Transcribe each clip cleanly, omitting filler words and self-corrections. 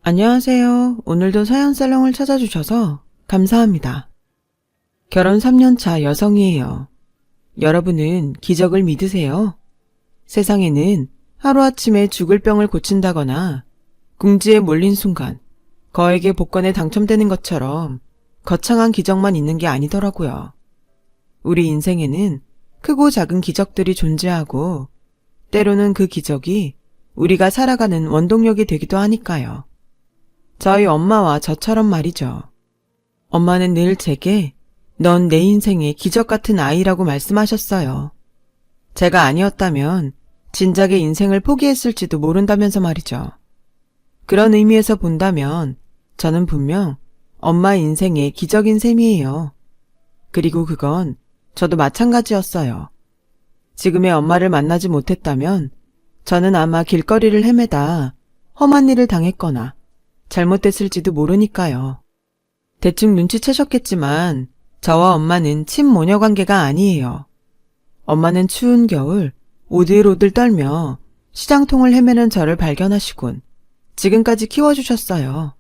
안녕하세요. 오늘도 사연살롱을 찾아주셔서 감사합니다. 결혼 3년차 여성이에요. 여러분은 기적을 믿으세요? 세상에는 하루아침에 죽을 병을 고친다거나 궁지에 몰린 순간 거액의 복권에 당첨되는 것처럼 거창한 기적만 있는 게 아니더라고요. 우리 인생에는 크고 작은 기적들이 존재하고 때로는 그 기적이 우리가 살아가는 원동력이 되기도 하니까요. 저희 엄마와 저처럼 말이죠. 엄마는 늘 제게 넌 내 인생의 기적 같은 아이라고 말씀하셨어요. 제가 아니었다면 진작에 인생을 포기했을지도 모른다면서 말이죠. 그런 의미에서 본다면 저는 분명 엄마 인생의 기적인 셈이에요. 그리고 그건 저도 마찬가지였어요. 지금의 엄마를 만나지 못했다면 저는 아마 길거리를 헤매다 험한 일을 당했거나 잘못됐을지도 모르니까요. 대충 눈치채셨겠지만 저와 엄마는 친모녀 관계가 아니에요. 엄마는 추운 겨울 오들오들 떨며 시장통을 헤매는 저를 발견하시곤 지금까지 키워주셨어요.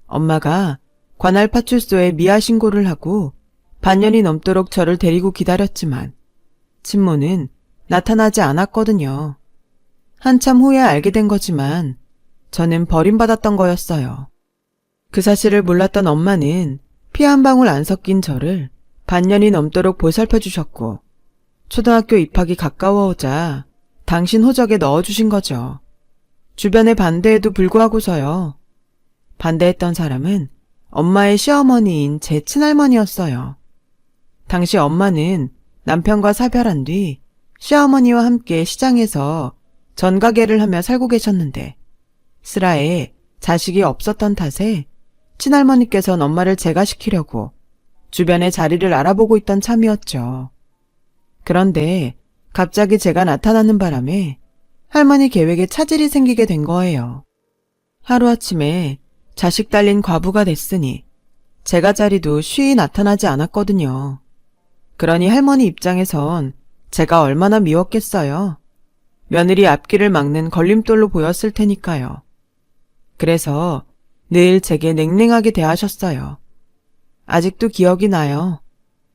엄마가 관할 파출소에 미아 신고를 하고 반년이 넘도록 저를 데리고 기다렸지만 친모는 나타나지 않았거든요. 한참 후에 알게 된 거지만 저는 버림받았던 거였어요. 그 사실을 몰랐던 엄마는 피 한 방울 안 섞인 저를 반년이 넘도록 보살펴 주셨고 초등학교 입학이 가까워오자 당신 호적에 넣어주신 거죠. 주변의 반대에도 불구하고서요. 반대했던 사람은 엄마의 시어머니인 제 친할머니였어요. 당시 엄마는 남편과 사별한 뒤 시어머니와 함께 시장에서 전가게를 하며 살고 계셨는데 슬하에 자식이 없었던 탓에 친할머니께서는 엄마를 제가시키려고 주변에 자리를 알아보고 있던 참이었죠. 그런데 갑자기 제가 나타나는 바람에 할머니 계획에 차질이 생기게 된 거예요. 하루아침에 자식 딸린 과부가 됐으니 제가 자리도 쉬이 나타나지 않았거든요. 그러니 할머니 입장에선 제가 얼마나 미웠겠어요. 며느리 앞길을 막는 걸림돌로 보였을 테니까요. 그래서 늘 제게 냉랭하게 대하셨어요. 아직도 기억이 나요.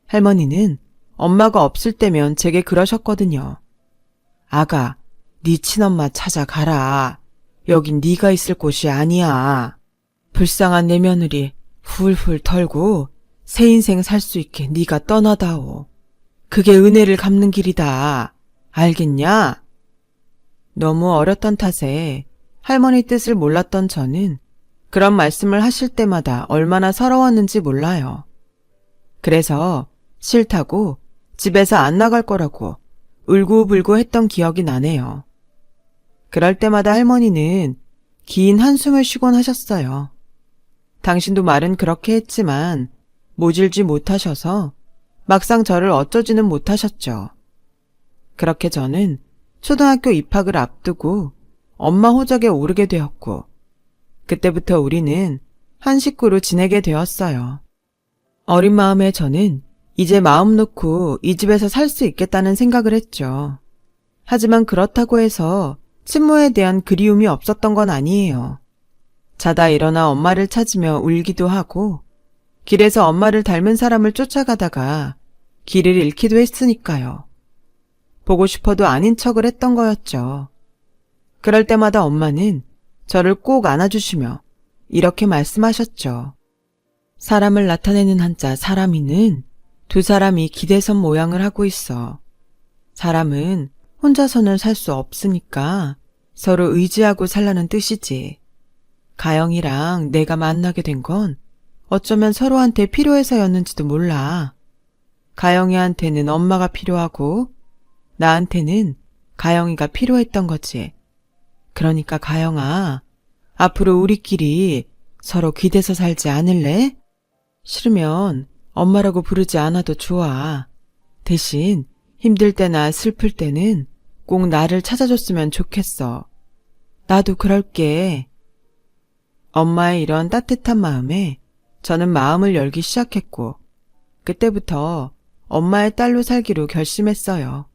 할머니는 엄마가 없을 때면 제게 그러셨거든요. 아가, 네 친엄마 찾아가라. 여긴 네가 있을 곳이 아니야. 불쌍한 내 며느리 훌훌 털고 새 인생 살 수 있게 네가 떠나다오. 그게 은혜를 갚는 길이다. 알겠냐? 너무 어렸던 탓에 할머니 뜻을 몰랐던 저는 그런 말씀을 하실 때마다 얼마나 서러웠는지 몰라요. 그래서 싫다고 집에서 안 나갈 거라고 울고불고 했던 기억이 나네요. 그럴 때마다 할머니는 긴 한숨을 쉬곤 하셨어요. 당신도 말은 그렇게 했지만 모질지 못하셔서 막상 저를 어쩌지는 못하셨죠. 그렇게 저는 초등학교 입학을 앞두고 엄마 호적에 오르게 되었고 그때부터 우리는 한 식구로 지내게 되었어요. 어린 마음에 저는 이제 마음 놓고 이 집에서 살 수 있겠다는 생각을 했죠. 하지만 그렇다고 해서 친모에 대한 그리움이 없었던 건 아니에요. 자다 일어나 엄마를 찾으며 울기도 하고 길에서 엄마를 닮은 사람을 쫓아가다가 길을 잃기도 했으니까요. 보고 싶어도 아닌 척을 했던 거였죠. 그럴 때마다 엄마는 저를 꼭 안아주시며 이렇게 말씀하셨죠. 사람을 나타내는 한자 사람이는 두 사람이 기대선 모양을 하고 있어. 사람은 혼자서는 살 수 없으니까 서로 의지하고 살라는 뜻이지. 가영이랑 내가 만나게 된 건 어쩌면 서로한테 필요해서였는지도 몰라. 가영이한테는 엄마가 필요하고 나한테는 가영이가 필요했던 거지. 그러니까 가영아, 앞으로 우리끼리 서로 기대서 살지 않을래? 싫으면 엄마라고 부르지 않아도 좋아. 대신 힘들 때나 슬플 때는 꼭 나를 찾아줬으면 좋겠어. 나도 그럴게. 엄마의 이런 따뜻한 마음에 저는 마음을 열기 시작했고 그때부터 엄마의 딸로 살기로 결심했어요.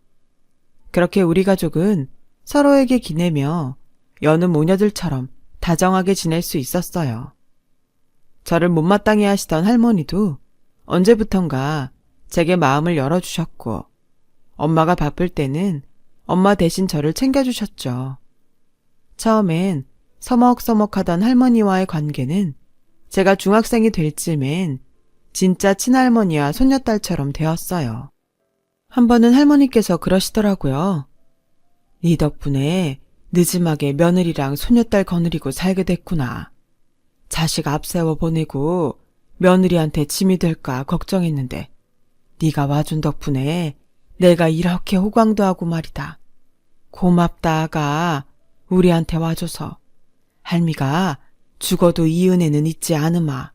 그렇게 우리 가족은 서로에게 기내며 여느 모녀들처럼 다정하게 지낼 수 있었어요. 저를 못마땅해 하시던 할머니도 언제부턴가 제게 마음을 열어주셨고, 엄마가 바쁠 때는 엄마 대신 저를 챙겨주셨죠. 처음엔 서먹서먹하던 할머니와의 관계는 제가 중학생이 될 즈음엔 진짜 친할머니와 손녀딸처럼 되었어요. 한 번은 할머니께서 그러시더라고요. 네 덕분에 늦음하게 며느리랑 손녀딸 거느리고 살게 됐구나. 자식 앞세워 보내고 며느리한테 짐이 될까 걱정했는데 네가 와준 덕분에 내가 이렇게 호강도 하고 말이다. 고맙다 아가, 우리한테 와줘서. 할미가 죽어도 이 은혜는 잊지 않으마.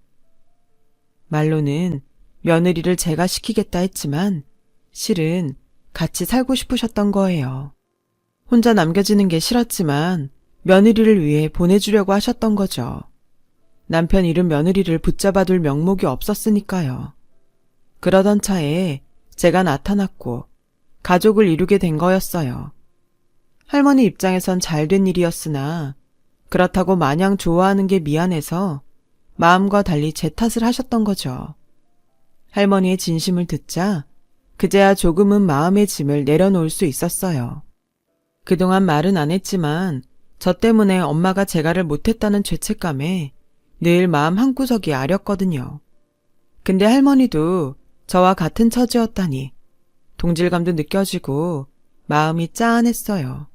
말로는 며느리를 제가 시키겠다 했지만 실은 같이 살고 싶으셨던 거예요. 혼자 남겨지는 게 싫었지만 며느리를 위해 보내주려고 하셨던 거죠. 남편 잃은 며느리를 붙잡아둘 명목이 없었으니까요. 그러던 차에 제가 나타났고 가족을 이루게 된 거였어요. 할머니 입장에선 잘된 일이었으나 그렇다고 마냥 좋아하는 게 미안해서 마음과 달리 제 탓을 하셨던 거죠. 할머니의 진심을 듣자 그제야 조금은 마음의 짐을 내려놓을 수 있었어요. 그동안 말은 안 했지만 저 때문에 엄마가 재가를 못했다는 죄책감에 늘 마음 한구석이 아렸거든요. 근데 할머니도 저와 같은 처지였다니 동질감도 느껴지고 마음이 짠했어요.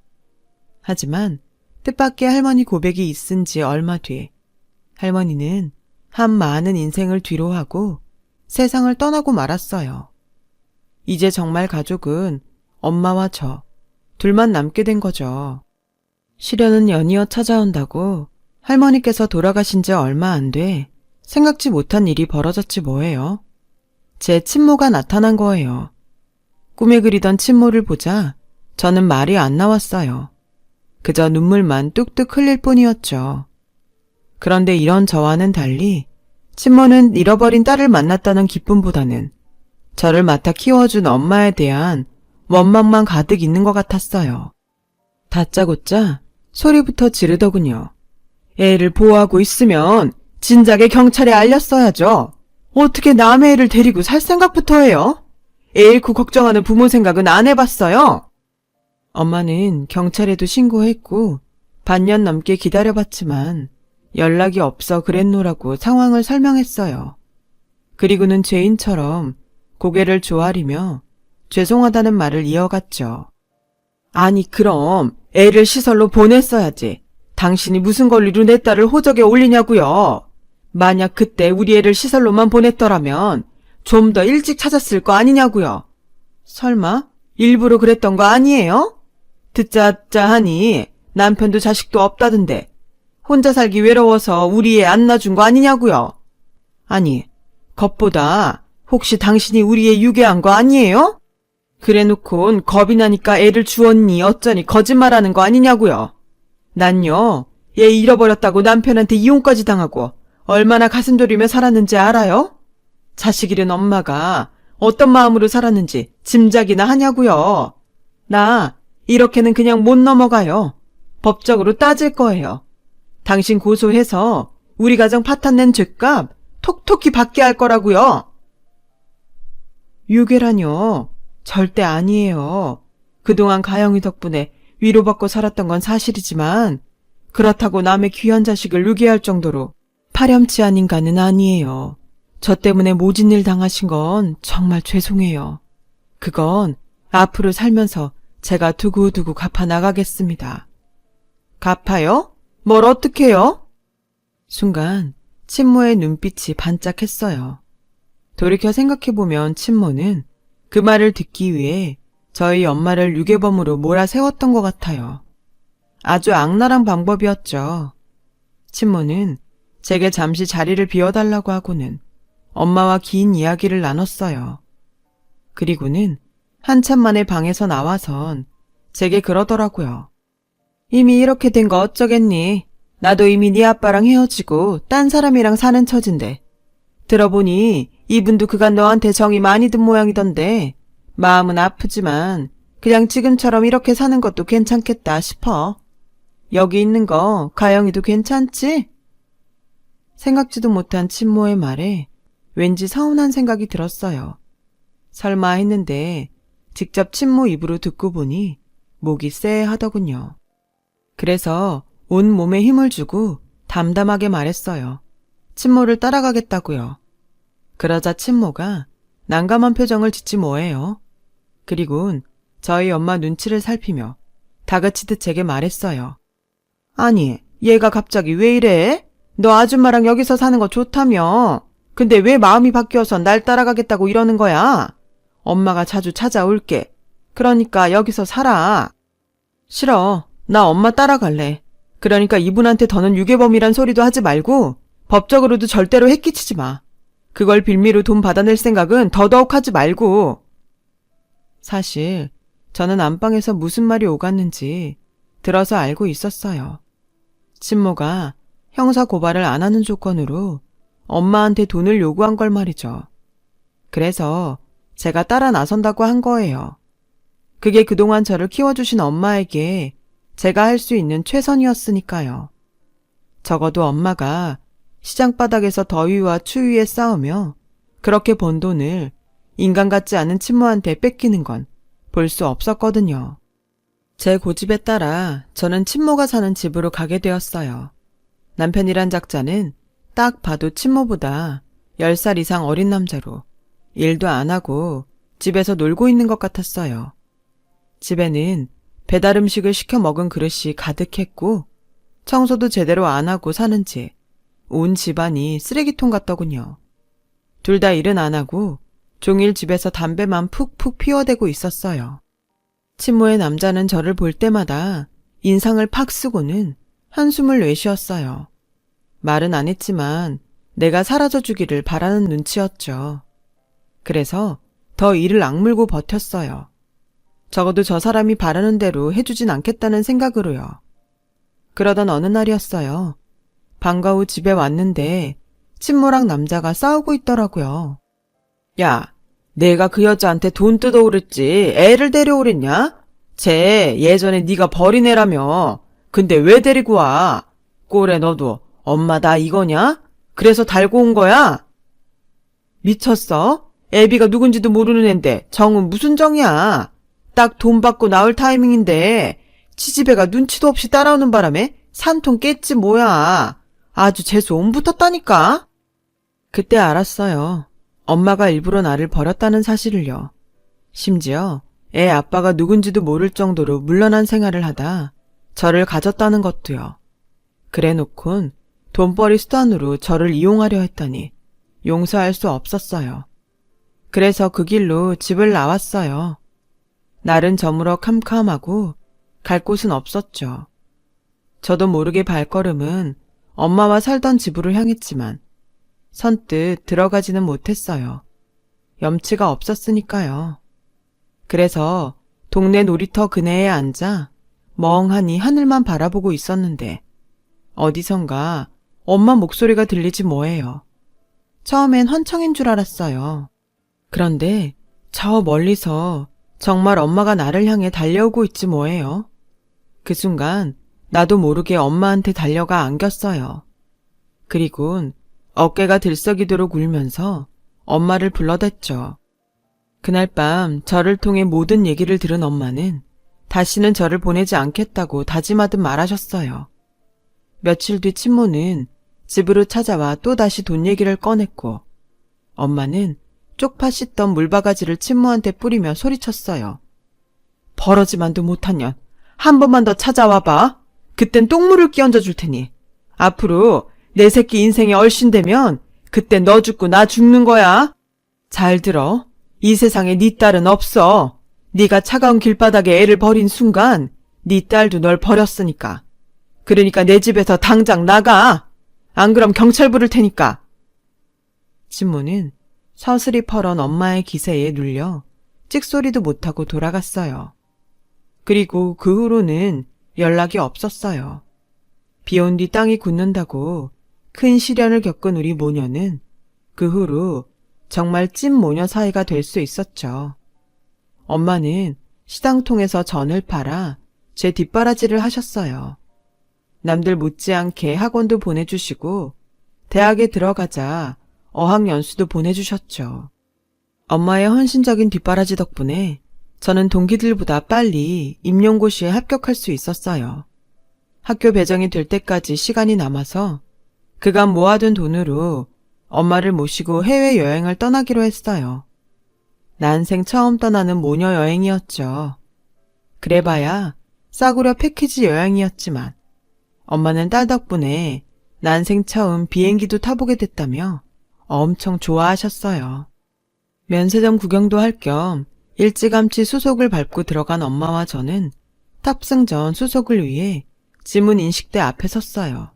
하지만 뜻밖의 할머니 고백이 있은 지 얼마 뒤 할머니는 한 많은 인생을 뒤로하고 세상을 떠나고 말았어요. 이제 정말 가족은 엄마와 저 둘만 남게 된 거죠. 시련은 연이어 찾아온다고 할머니께서 돌아가신 지 얼마 안 돼 생각지 못한 일이 벌어졌지 뭐예요. 제 친모가 나타난 거예요. 꿈에 그리던 친모를 보자 저는 말이 안 나왔어요. 그저 눈물만 뚝뚝 흘릴 뿐이었죠. 그런데 이런 저와는 달리 친모는 잃어버린 딸을 만났다는 기쁨보다는 저를 맡아 키워준 엄마에 대한 원망만 가득 있는 것 같았어요. 다짜고짜 소리부터 지르더군요. 애를 보호하고 있으면 진작에 경찰에 알렸어야죠. 어떻게 남의 애를 데리고 살 생각부터 해요? 애 잃고 걱정하는 부모 생각은 안 해봤어요? 엄마는 경찰에도 신고했고 반년 넘게 기다려봤지만 연락이 없어 그랬노라고 상황을 설명했어요. 그리고는 죄인처럼 고개를 조아리며 죄송하다는 말을 이어갔죠. 아니 그럼 애를 시설로 보냈어야지. 당신이 무슨 권리로 내 딸을 호적에 올리냐고요. 만약 그때 우리 애를 시설로만 보냈더라면 좀 더 일찍 찾았을 거 아니냐고요. 설마 일부러 그랬던 거 아니에요? 듣자자 하니 남편도 자식도 없다던데 혼자 살기 외로워서 우리 애 안 낳아준 거 아니냐고요. 아니 겁보다 혹시 당신이 우리 애 유괴한 거 아니에요? 그래놓곤 겁이 나니까 애를 주었니 어쩌니 거짓말하는 거 아니냐고요. 난요 얘 잃어버렸다고 남편한테 이혼까지 당하고 얼마나 가슴 졸이며 살았는지 알아요? 자식 잃은 엄마가 어떤 마음으로 살았는지 짐작이나 하냐고요. 나 이렇게는 그냥 못 넘어가요. 법적으로 따질 거예요. 당신 고소해서 우리 가정 파탄 낸 죄값 톡톡히 받게 할 거라고요. 유괴라뇨. 절대 아니에요. 그동안 가영이 덕분에 위로받고 살았던 건 사실이지만 그렇다고 남의 귀한 자식을 유괴할 정도로 파렴치한 인간은 아니에요. 저 때문에 모진 일 당하신 건 정말 죄송해요. 그건 앞으로 살면서 제가 두고두고 갚아 나가겠습니다. 갚아요? 뭘 어떻게 해요? 순간 친모의 눈빛이 반짝했어요. 돌이켜 생각해보면 친모는 그 말을 듣기 위해 저희 엄마를 유괴범으로 몰아세웠던 것 같아요. 아주 악랄한 방법이었죠. 친모는 제게 잠시 자리를 비워달라고 하고는 엄마와 긴 이야기를 나눴어요. 그리고는 한참 만에 방에서 나와선 제게 그러더라고요. 이미 이렇게 된 거 어쩌겠니? 나도 이미 네 아빠랑 헤어지고 딴 사람이랑 사는 처진데. 들어보니 이분도 그간 너한테 정이 많이 든 모양이던데 마음은 아프지만 그냥 지금처럼 이렇게 사는 것도 괜찮겠다 싶어. 여기 있는 거 가영이도 괜찮지? 생각지도 못한 친모의 말에 왠지 서운한 생각이 들었어요. 설마 했는데 직접 친모 입으로 듣고 보니 목이 쎄하더군요. 그래서 온 몸에 힘을 주고 담담하게 말했어요. 친모를 따라가겠다고요. 그러자 친모가 난감한 표정을 짓지 뭐예요. 그리곤 저희 엄마 눈치를 살피며 다그치듯 제게 말했어요. 아니, 얘가 갑자기 왜 이래? 너 아줌마랑 여기서 사는 거 좋다며. 근데 왜 마음이 바뀌어서 날 따라가겠다고 이러는 거야? 엄마가 자주 찾아올게. 그러니까 여기서 살아. 싫어. 나 엄마 따라갈래. 그러니까 이분한테 더는 유괴범이란 소리도 하지 말고 법적으로도 절대로 해끼치지 마. 그걸 빌미로 돈 받아낼 생각은 더더욱 하지 말고. 사실 저는 안방에서 무슨 말이 오갔는지 들어서 알고 있었어요. 친모가 형사 고발을 안 하는 조건으로 엄마한테 돈을 요구한 걸 말이죠. 그래서 제가 따라 나선다고 한 거예요. 그게 그동안 저를 키워주신 엄마에게 제가 할 수 있는 최선이었으니까요. 적어도 엄마가 시장바닥에서 더위와 추위에 싸우며 그렇게 번 돈을 인간 같지 않은 친모한테 뺏기는 건 볼 수 없었거든요. 제 고집에 따라 저는 친모가 사는 집으로 가게 되었어요. 남편이란 작자는 딱 봐도 친모보다 10살 이상 어린 남자로 일도 안 하고 집에서 놀고 있는 것 같았어요. 집에는 배달 음식을 시켜 먹은 그릇이 가득했고 청소도 제대로 안 하고 사는지 온 집안이 쓰레기통 같더군요. 둘 다 일은 안 하고 종일 집에서 담배만 푹푹 피워대고 있었어요. 친모의 남자는 저를 볼 때마다 인상을 팍 쓰고는 한숨을 내쉬었어요. 말은 안 했지만 내가 사라져 주기를 바라는 눈치였죠. 그래서 더 이를 악물고 버텼어요. 적어도 저 사람이 바라는 대로 해주진 않겠다는 생각으로요. 그러던 어느 날이었어요. 방과 후 집에 왔는데 친모랑 남자가 싸우고 있더라고요. 야, 내가 그 여자한테 돈 뜯어오랬지 애를 데려오랬냐? 쟤 예전에 네가 버린 애라며. 근데 왜 데리고 와? 꼴에 너도 엄마 나 이거냐? 그래서 달고 온 거야? 미쳤어? 애비가 누군지도 모르는 앤데 정은 무슨 정이야? 딱 돈 받고 나올 타이밍인데 치지배가 눈치도 없이 따라오는 바람에 산통 깼지 뭐야. 아주 재수 온 붙었다니까. 그때 알았어요. 엄마가 일부러 나를 버렸다는 사실을요. 심지어 애 아빠가 누군지도 모를 정도로 물러난 생활을 하다 저를 가졌다는 것도요. 그래놓곤 돈벌이 수단으로 저를 이용하려 했다니 용서할 수 없었어요. 그래서 그 길로 집을 나왔어요. 날은 저물어 캄캄하고 갈 곳은 없었죠. 저도 모르게 발걸음은 엄마와 살던 집으로 향했지만 선뜻 들어가지는 못했어요. 염치가 없었으니까요. 그래서 동네 놀이터 그네에 앉아 멍하니 하늘만 바라보고 있었는데 어디선가 엄마 목소리가 들리지 뭐예요. 처음엔 환청인 줄 알았어요. 그런데 저 멀리서 정말 엄마가 나를 향해 달려오고 있지 뭐예요. 그 순간 나도 모르게 엄마한테 달려가 안겼어요. 그리곤 어깨가 들썩이도록 울면서 엄마를 불러댔죠. 그날 밤 저를 통해 모든 얘기를 들은 엄마는 다시는 저를 보내지 않겠다고 다짐하듯 말하셨어요. 며칠 뒤 친모는 집으로 찾아와 또다시 돈 얘기를 꺼냈고 엄마는 쪽파 씻던 물바가지를 친모한테 뿌리며 소리쳤어요. 버러지만도 못한 년, 한 번만 더 찾아와봐. 그땐 똥물을 끼얹어 줄 테니. 앞으로 내 새끼 인생에 얼씬되면 그때 너 죽고 나 죽는 거야. 잘 들어. 이 세상에 네 딸은 없어. 네가 차가운 길바닥에 애를 버린 순간 네 딸도 널 버렸으니까. 그러니까 내 집에서 당장 나가. 안 그럼 경찰 부를 테니까. 친모는 서슬이 퍼런 엄마의 기세에 눌려 찍소리도 못하고 돌아갔어요. 그리고 그 후로는 연락이 없었어요. 비온 뒤 땅이 굳는다고 큰 시련을 겪은 우리 모녀는 그 후로 정말 찐 모녀 사이가 될 수 있었죠. 엄마는 시장통에서 전을 팔아 제 뒷바라지를 하셨어요. 남들 못지않게 학원도 보내주시고 대학에 들어가자 어학연수도 보내주셨죠. 엄마의 헌신적인 뒷바라지 덕분에 저는 동기들보다 빨리 임용고시에 합격할 수 있었어요. 학교 배정이 될 때까지 시간이 남아서 그간 모아둔 돈으로 엄마를 모시고 해외여행을 떠나기로 했어요. 난생 처음 떠나는 모녀 여행이었죠. 그래봐야 싸구려 패키지 여행이었지만 엄마는 딸 덕분에 난생 처음 비행기도 타보게 됐다며 엄청 좋아하셨어요. 면세점 구경도 할 겸 일찌감치 수속을 밟고 들어간 엄마와 저는 탑승 전 수속을 위해 지문 인식대 앞에 섰어요.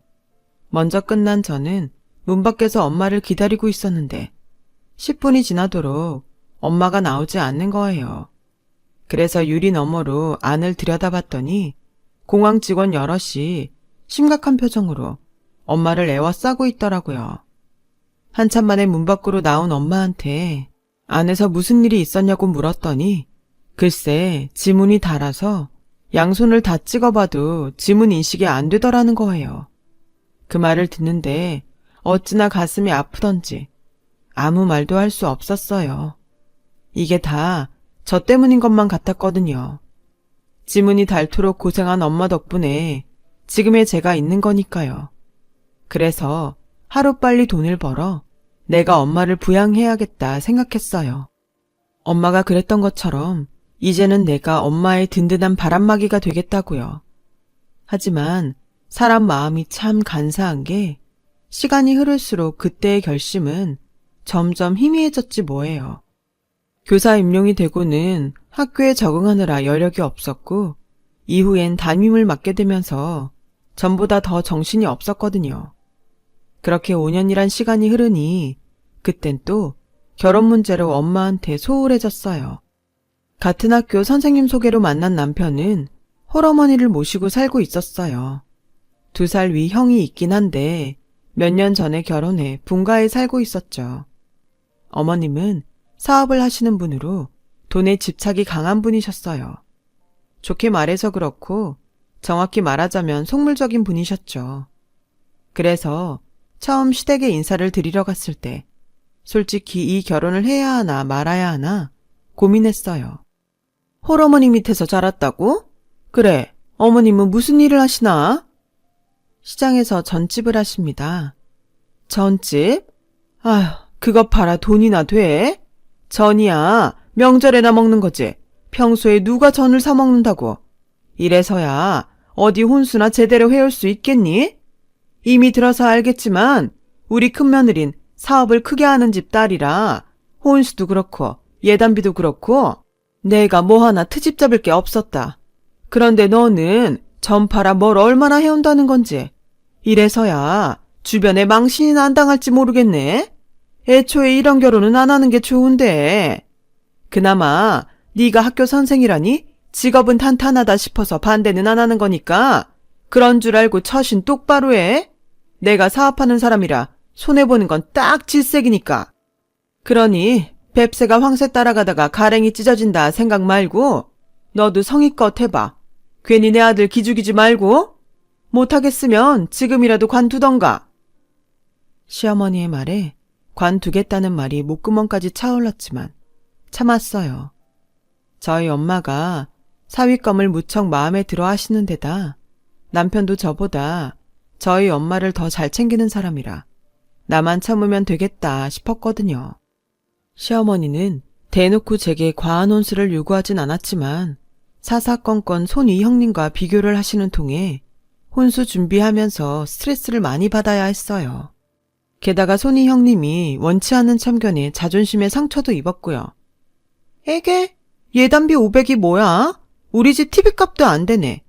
먼저 끝난 저는 문 밖에서 엄마를 기다리고 있었는데 10분이 지나도록 엄마가 나오지 않는 거예요. 그래서 유리 너머로 안을 들여다봤더니 공항 직원 여럿이 심각한 표정으로 엄마를 애워싸고 있더라고요. 한참 만에 문 밖으로 나온 엄마한테 안에서 무슨 일이 있었냐고 물었더니 글쎄 지문이 닳아서 양손을 다 찍어봐도 지문 인식이 안 되더라는 거예요. 그 말을 듣는데 어찌나 가슴이 아프던지 아무 말도 할 수 없었어요. 이게 다 저 때문인 것만 같았거든요. 지문이 닳도록 고생한 엄마 덕분에 지금의 제가 있는 거니까요. 그래서 하루빨리 돈을 벌어 내가 엄마를 부양해야겠다 생각했어요. 엄마가 그랬던 것처럼 이제는 내가 엄마의 든든한 바람막이가 되겠다고요. 하지만 사람 마음이 참 간사한 게 시간이 흐를수록 그때의 결심은 점점 희미해졌지 뭐예요. 교사 임용이 되고는 학교에 적응하느라 여력이 없었고 이후엔 담임을 맡게 되면서 전보다 더 정신이 없었거든요. 그렇게 5년이란 시간이 흐르니 그땐 또 결혼 문제로 엄마한테 소홀해졌어요. 같은 학교 선생님 소개로 만난 남편은 홀어머니를 모시고 살고 있었어요. 2살 위 형이 있긴 한데 몇 년 전에 결혼해 분가에 살고 있었죠. 어머님은 사업을 하시는 분으로 돈에 집착이 강한 분이셨어요. 좋게 말해서 그렇고 정확히 말하자면 속물적인 분이셨죠. 그래서 처음 시댁에 인사를 드리러 갔을 때 솔직히 이 결혼을 해야 하나 말아야 하나 고민했어요. 홀어머니 밑에서 자랐다고? 그래, 어머님은 무슨 일을 하시나? 시장에서 전집을 하십니다. 전집? 아휴, 그것 팔아 돈이나 돼? 전이야, 명절에나 먹는 거지. 평소에 누가 전을 사 먹는다고. 이래서야 어디 혼수나 제대로 해올 수 있겠니? 이미 들어서 알겠지만 우리 큰며느린 사업을 크게 하는 집 딸이라 혼수도 그렇고 예단비도 그렇고 내가 뭐 하나 트집 잡을 게 없었다. 그런데 너는 전 팔아 뭘 얼마나 해온다는 건지. 이래서야 주변에 망신이나 안 당할지 모르겠네. 애초에 이런 결혼은 안 하는 게 좋은데. 그나마 네가 학교 선생이라니 직업은 탄탄하다 싶어서 반대는 안 하는 거니까 그런 줄 알고 처신 똑바로 해. 내가 사업하는 사람이라 손해보는 건 딱 질색이니까. 그러니 뱁새가 황새 따라가다가 가랭이 찢어진다 생각 말고 너도 성의껏 해봐. 괜히 내 아들 기죽이지 말고. 못하겠으면 지금이라도 관두던가. 시어머니의 말에 관두겠다는 말이 목구멍까지 차올랐지만 참았어요. 저희 엄마가 사위감을 무척 마음에 들어 하시는 데다 남편도 저보다 저희 엄마를 더 잘 챙기는 사람이라 나만 참으면 되겠다 싶었거든요. 시어머니는 대놓고 제게 과한 혼수를 요구하진 않았지만 사사건건 손이 형님과 비교를 하시는 통에 혼수 준비하면서 스트레스를 많이 받아야 했어요. 게다가 손이 형님이 원치 않는 참견에 자존심에 상처도 입었고요. 에게? 예단비 500이 뭐야? 우리 집 TV값도 안 되네.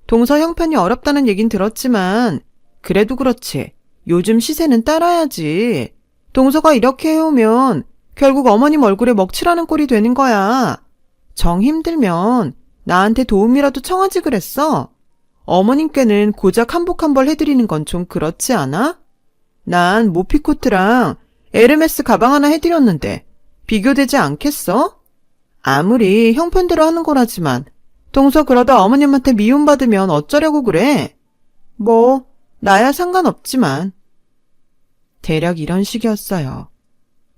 동서 형편이 어렵다는 얘긴 들었지만 그래도 그렇지. 요즘 시세는 따라야지. 동서가 이렇게 해오면 결국 어머님 얼굴에 먹칠하는 꼴이 되는 거야. 정 힘들면 나한테 도움이라도 청하지 그랬어. 어머님께는 고작 한복 한 벌 해드리는 건 좀 그렇지 않아? 난 모피코트랑 에르메스 가방 하나 해드렸는데 비교되지 않겠어? 아무리 형편대로 하는 거라지만 동서 그러다 어머님한테 미움받으면 어쩌려고 그래? 뭐, 나야 상관없지만. 대략 이런 식이었어요.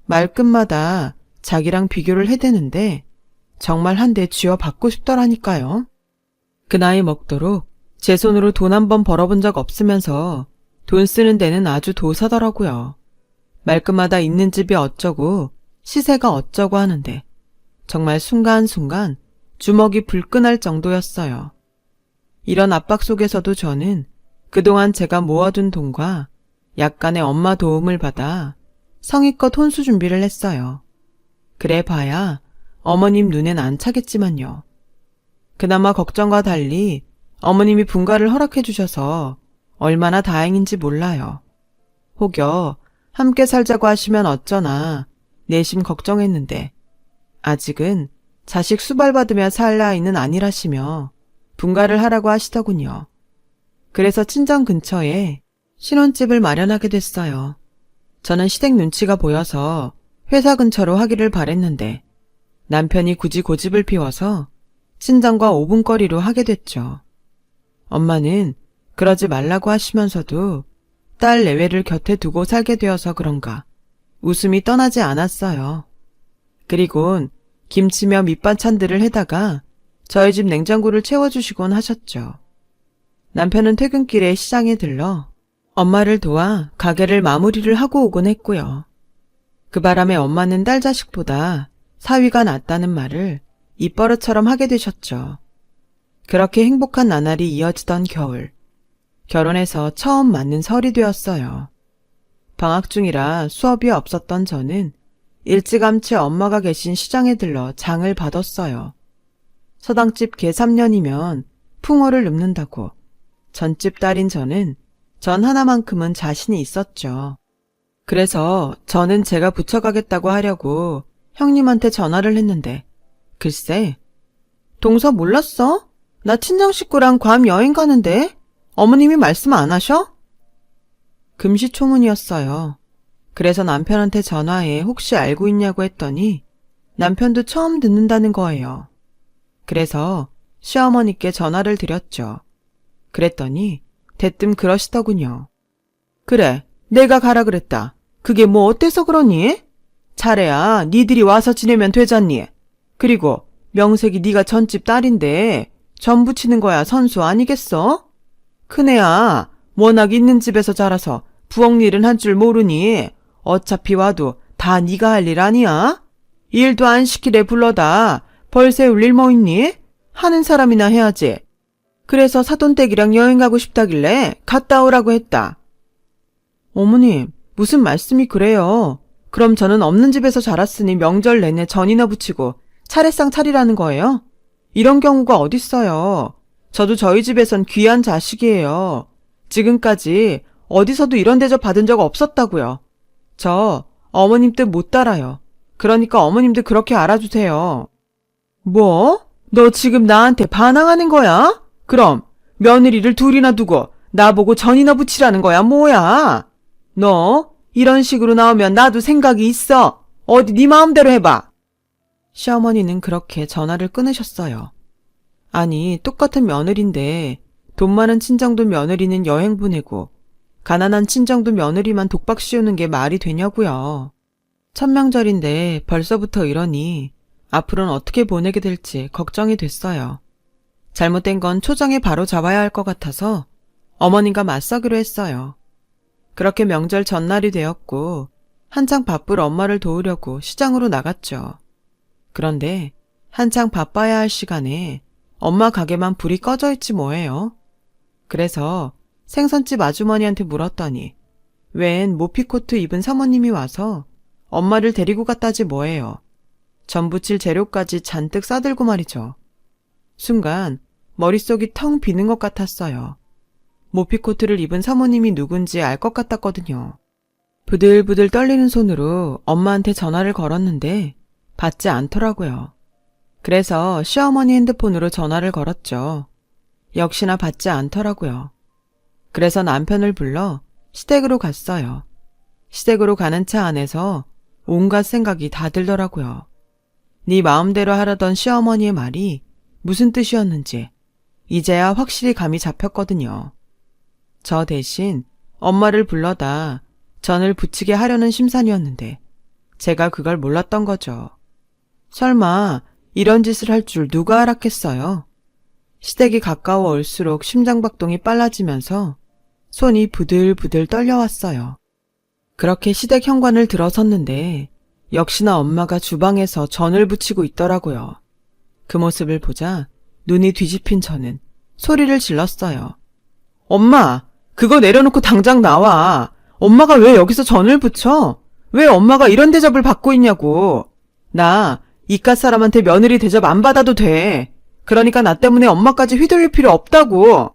말끝마다 자기랑 비교를 해대는데 정말 한 대 쥐어 받고 싶더라니까요. 그 나이 먹도록 제 손으로 돈 한 번 벌어본 적 없으면서 돈 쓰는 데는 아주 도사더라고요. 말끝마다 있는 집이 어쩌고 시세가 어쩌고 하는데 정말 순간순간 주먹이 불끈할 정도였어요. 이런 압박 속에서도 저는 그동안 제가 모아둔 돈과 약간의 엄마 도움을 받아 성의껏 혼수 준비를 했어요. 그래 봐야 어머님 눈엔 안 차겠지만요. 그나마 걱정과 달리 어머님이 분가를 허락해 주셔서 얼마나 다행인지 몰라요. 혹여 함께 살자고 하시면 어쩌나 내심 걱정했는데 아직은 자식 수발받으며 살 나이는 아니라시며 분가를 하라고 하시더군요. 그래서 친정 근처에 신혼집을 마련하게 됐어요. 저는 시댁 눈치가 보여서 회사 근처로 하기를 바랬는데 남편이 굳이 고집을 피워서 친정과 5분 거리로 하게 됐죠. 엄마는 그러지 말라고 하시면서도 딸 내외를 곁에 두고 살게 되어서 그런가 웃음이 떠나지 않았어요. 그리곤 김치며 밑반찬들을 해다가 저희 집 냉장고를 채워주시곤 하셨죠. 남편은 퇴근길에 시장에 들러 엄마를 도와 가게를 마무리를 하고 오곤 했고요. 그 바람에 엄마는 딸 자식보다 사위가 낫다는 말을 입버릇처럼 하게 되셨죠. 그렇게 행복한 나날이 이어지던 겨울, 결혼해서 처음 맞는 설이 되었어요. 방학 중이라 수업이 없었던 저는 일찌감치 엄마가 계신 시장에 들러 장을 받았어요. 서당집 개 3년이면 풍어를 읊는다고 전집 딸인 저는 전 하나만큼은 자신이 있었죠. 그래서 저는 제가 붙여가겠다고 하려고 형님한테 전화를 했는데 글쎄, 동서 몰랐어? 나 친정 식구랑 괌 여행 가는데 어머님이 말씀 안 하셔? 금시초문이었어요. 그래서 남편한테 전화해 혹시 알고 있냐고 했더니 남편도 처음 듣는다는 거예요. 그래서 시어머니께 전화를 드렸죠. 그랬더니 대뜸 그러시더군요. 그래, 내가 가라 그랬다. 그게 뭐 어때서 그러니? 차례야, 니들이 와서 지내면 되잖니. 그리고 명색이 네가 전집 딸인데 전 부치는 거야 선수 아니겠어? 큰애야, 워낙 있는 집에서 자라서 부엌 일은 할 줄 모르니 어차피 와도 다 네가 할 일 아니야? 일도 안 시키래 불러다 벌 세울 일 뭐 있니? 하는 사람이나 해야지. 그래서 사돈댁이랑 여행 가고 싶다길래 갔다 오라고 했다. 어머님, 무슨 말씀이 그래요? 그럼 저는 없는 집에서 자랐으니 명절 내내 전이나 부치고 차례상 차리라는 거예요? 이런 경우가 어딨어요. 저도 저희 집에선 귀한 자식이에요. 지금까지 어디서도 이런 대접 받은 적 없었다고요. 저 어머님 뜻 못 따라요. 그러니까 어머님도 그렇게 알아주세요. 뭐? 너 지금 나한테 반항하는 거야? 그럼 며느리를 둘이나 두고 나보고 전이나 부치라는 거야 뭐야? 너 이런 식으로 나오면 나도 생각이 있어. 어디 네 마음대로 해봐. 시어머니는 그렇게 전화를 끊으셨어요. 아니, 똑같은 며느리인데 돈 많은 친정도 며느리는 여행 보내고 가난한 친정도 며느리만 독박 씌우는 게 말이 되냐고요. 천명절인데 벌써부터 이러니 앞으로는 어떻게 보내게 될지 걱정이 됐어요. 잘못된 건 초장에 바로 잡아야 할 것 같아서 어머님과 맞서기로 했어요. 그렇게 명절 전날이 되었고 한창 바쁠 엄마를 도우려고 시장으로 나갔죠. 그런데 한창 바빠야 할 시간에 엄마 가게만 불이 꺼져 있지 뭐예요. 그래서 생선집 아주머니한테 물었더니 웬 모피코트 입은 사모님이 와서 엄마를 데리고 갔다지 뭐예요. 전 부칠 재료까지 잔뜩 싸들고 말이죠. 순간 머릿속이 텅 비는 것 같았어요. 모피코트를 입은 사모님이 누군지 알 것 같았거든요. 부들부들 떨리는 손으로 엄마한테 전화를 걸었는데 받지 않더라고요. 그래서 시어머니 핸드폰으로 전화를 걸었죠. 역시나 받지 않더라고요. 그래서 남편을 불러 시댁으로 갔어요. 시댁으로 가는 차 안에서 온갖 생각이 다 들더라고요. 네 마음대로 하라던 시어머니의 말이 무슨 뜻이었는지 이제야 확실히 감이 잡혔거든요. 저 대신 엄마를 불러다 전을 부치게 하려는 심산이었는데 제가 그걸 몰랐던 거죠. 설마 이런 짓을 할 줄 누가 알았겠어요. 시댁이 가까워 올수록 심장박동이 빨라지면서 손이 부들부들 떨려왔어요. 그렇게 시댁 현관을 들어섰는데 역시나 엄마가 주방에서 전을 부치고 있더라고요. 그 모습을 보자 눈이 뒤집힌 저는 소리를 질렀어요. 엄마, 그거 내려놓고 당장 나와. 엄마가 왜 여기서 전을 부쳐? 왜 엄마가 이런 대접을 받고 있냐고. 나 이깟 사람한테 며느리 대접 안 받아도 돼. 그러니까 나 때문에 엄마까지 휘둘릴 필요 없다고.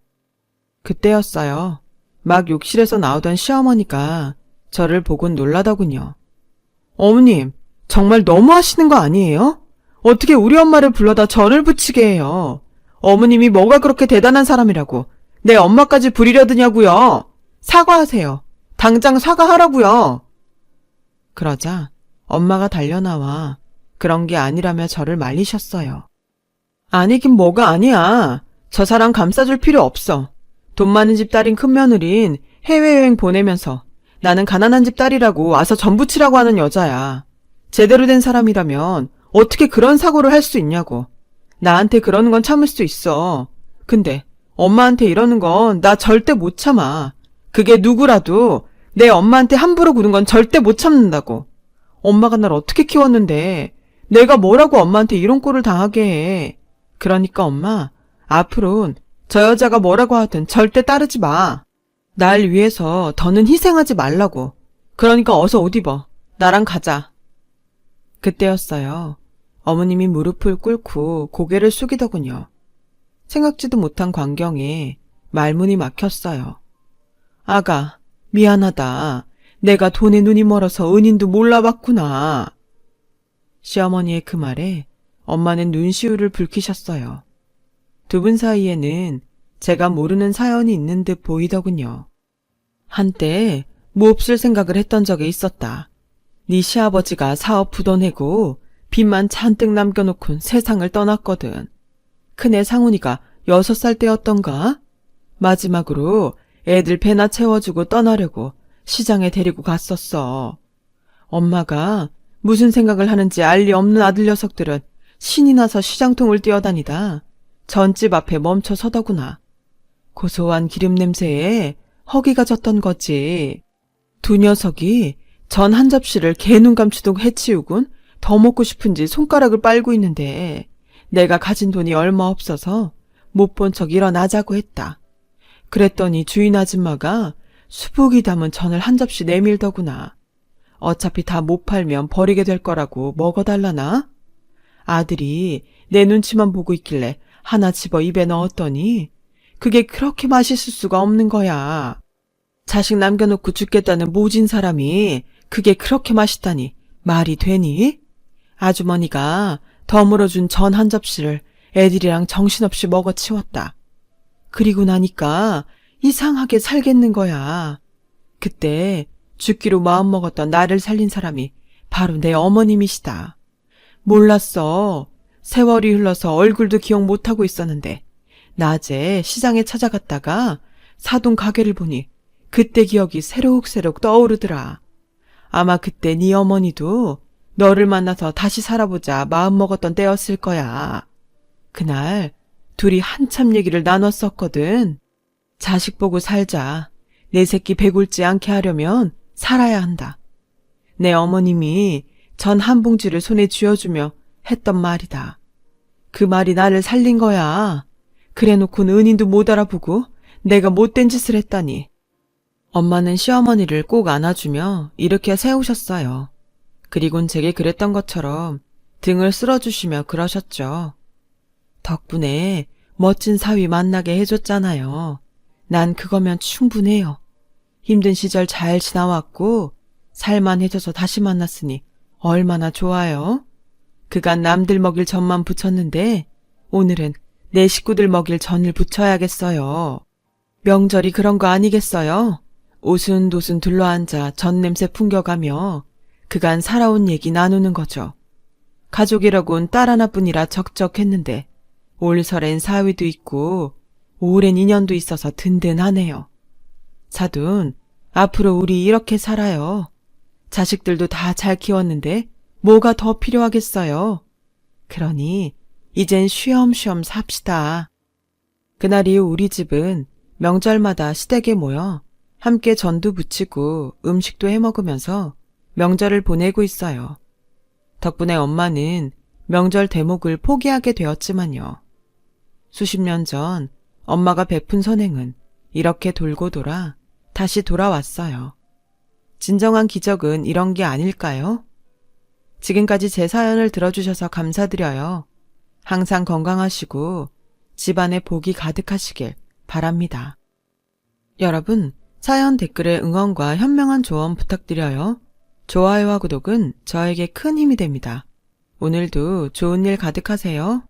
그때였어요. 막 욕실에서 나오던 시어머니가 저를 보곤 놀라더군요. 어머님, 정말 너무 하시는 거 아니에요? 어떻게 우리 엄마를 불러다 전을 부치게 해요? 어머님이 뭐가 그렇게 대단한 사람이라고 내 엄마까지 부리려 드냐고요. 사과하세요. 당장 사과하라고요. 그러자 엄마가 달려나와 그런 게 아니라며 저를 말리셨어요. 아니긴 뭐가 아니야. 저 사람 감싸줄 필요 없어. 돈 많은 집 딸인 큰며느린 해외여행 보내면서 나는 가난한 집 딸이라고 와서 전 부치라고 하는 여자야. 제대로 된 사람이라면 어떻게 그런 사고를 할 수 있냐고. 나한테 그러는 건 참을 수 있어. 근데 엄마한테 이러는 건 나 절대 못 참아. 그게 누구라도 내 엄마한테 함부로 구는 건 절대 못 참는다고. 엄마가 날 어떻게 키웠는데 내가 뭐라고 엄마한테 이런 꼴을 당하게 해. 그러니까 엄마, 앞으론 저 여자가 뭐라고 하든 절대 따르지 마. 날 위해서 더는 희생하지 말라고. 그러니까 어서 옷 입어. 나랑 가자. 그때였어요. 어머님이 무릎을 꿇고 고개를 숙이더군요. 생각지도 못한 광경에 말문이 막혔어요. 아가, 미안하다. 내가 돈에 눈이 멀어서 은인도 몰라봤구나. 시어머니의 그 말에 엄마는 눈시울을 붉히셨어요. 두 분 사이에는 제가 모르는 사연이 있는 듯 보이더군요. 한때 몹쓸 생각을 했던 적이 있었다. 네 시아버지가 사업 부도 내고 빚만 잔뜩 남겨놓곤 세상을 떠났거든. 큰애 상훈이가 6살 때였던가? 마지막으로 애들 배나 채워주고 떠나려고 시장에 데리고 갔었어. 엄마가 무슨 생각을 하는지 알 리 없는 아들 녀석들은 신이 나서 시장통을 뛰어다니다 전집 앞에 멈춰 서더구나. 고소한 기름 냄새에 허기가 졌던 거지. 두 녀석이 전 한 접시를 개눈 감추듯 해치우곤 더 먹고 싶은지 손가락을 빨고 있는데 내가 가진 돈이 얼마 없어서 못 본 척 일어나자고 했다. 그랬더니 주인 아줌마가 수북이 담은 전을 한 접시 내밀더구나. 어차피 다 못 팔면 버리게 될 거라고 먹어달라나? 아들이 내 눈치만 보고 있길래 하나 집어 입에 넣었더니 그게 그렇게 맛있을 수가 없는 거야. 자식 남겨놓고 죽겠다는 모진 사람이 그게 그렇게 맛있다니 말이 되니? 아주머니가 덤으로 준 전 한 접시를 애들이랑 정신없이 먹어치웠다. 그리고 나니까 이상하게 살겠는 거야. 그때 죽기로 마음먹었던 나를 살린 사람이 바로 내 어머님이시다. 몰랐어. 세월이 흘러서 얼굴도 기억 못하고 있었는데 낮에 시장에 찾아갔다가 사돈 가게를 보니 그때 기억이 새록새록 떠오르더라. 아마 그때 네 어머니도 너를 만나서 다시 살아보자 마음먹었던 때였을 거야. 그날 둘이 한참 얘기를 나눴었거든. 자식 보고 살자. 내 새끼 배굴지 않게 하려면 살아야 한다. 내 어머님이 전 한 봉지를 손에 쥐어주며 했던 말이다. 그 말이 나를 살린 거야. 그래놓고 은인도 못 알아보고 내가 못된 짓을 했다니. 엄마는 시어머니를 꼭 안아주며 일으켜 세우셨어요. 그리곤 제게 그랬던 것처럼 등을 쓸어주시며 그러셨죠. 덕분에 멋진 사위 만나게 해줬잖아요. 난 그거면 충분해요. 힘든 시절 잘 지나왔고 살만해져서 다시 만났으니 얼마나 좋아요. 그간 남들 먹일 전만 부쳤는데 오늘은 내 식구들 먹일 전을 부쳐야겠어요. 명절이 그런 거 아니겠어요? 오순도순 둘러앉아 전 냄새 풍겨가며 그간 살아온 얘기 나누는 거죠. 가족이라곤 딸 하나뿐이라 적적했는데 올 설엔 사위도 있고 오랜 인연도 있어서 든든하네요. 사돈, 앞으로 우리 이렇게 살아요. 자식들도 다 잘 키웠는데 뭐가 더 필요하겠어요. 그러니 이젠 쉬엄쉬엄 삽시다. 그날 이후 우리 집은 명절마다 시댁에 모여 함께 전도 부치고 음식도 해 먹으면서 명절을 보내고 있어요. 덕분에 엄마는 명절 대목을 포기하게 되었지만요. 수십 년 전 엄마가 베푼 선행은 이렇게 돌고 돌아 다시 돌아왔어요. 진정한 기적은 이런 게 아닐까요? 지금까지 제 사연을 들어주셔서 감사드려요. 항상 건강하시고 집안에 복이 가득하시길 바랍니다. 여러분, 사연 댓글에 응원과 현명한 조언 부탁드려요. 좋아요와 구독은 저에게 큰 힘이 됩니다. 오늘도 좋은 일 가득하세요.